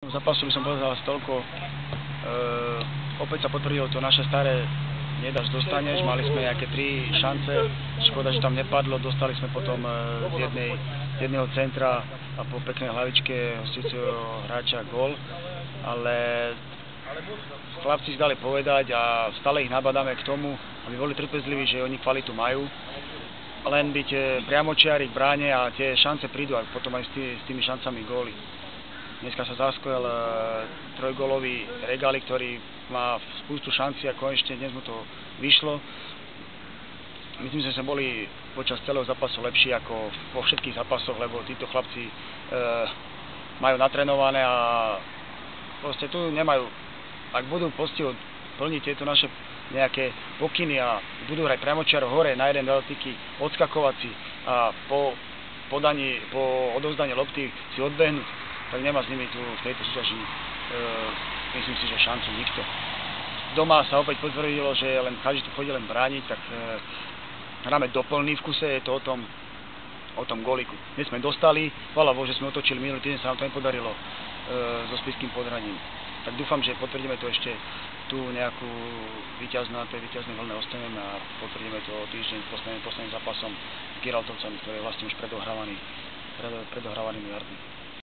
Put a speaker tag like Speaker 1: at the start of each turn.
Speaker 1: Zápasu by som povedal toľko, opäť sa potvrdilo to naše staré nedáš, dostaneš, mali sme nejaké 3 šance, škoda, že tam nepadlo, dostali sme potom z jedného centra a po peknej hlavičke hostujúceho hráča gól, ale chlapci si dali povedať a stále ich nabadáme k tomu, aby boli trpezliví, že oni kvalitu majú, len byť priamočiari v bráne a tie šance prídu a potom aj s tými šancami góly. Dneska sa zaskojil trojgólový Regálik, ktorý má spústu šancí a konečne dnes mu to vyšlo. Myslím, že sme boli počas celého zápasu lepší ako vo všetkých zápasoch, lebo títo chlapci majú natrénované a proste tu nemajú, ak budú postiho plniť tieto naše nejaké pokyny a budú hrať priamočiaro hore na jeden dotyky, odskakovať si a po odovzdaní lopty si odbehnúť, tak nemá s nimi tu v tejto súťaži, myslím si, že šancu nikto. Doma sa opäť potvrdilo, že len každý tu chodí len brániť, tak hráme doplný v kuse, je to o tom góliku. Dnes sme dostali, chvála Bohu, že sme otočili minulý týždeň, sa nám to nepodarilo so Spišským Podhradím. Tak dúfam, že potvrdíme to ešte tu nejakú víťazná, tej víťaznej vlne ostaneme a potvrdíme to o týždeň posledným zápasom s Giraltovcami, ktorý je vlastne už predohrávaný miliardmi.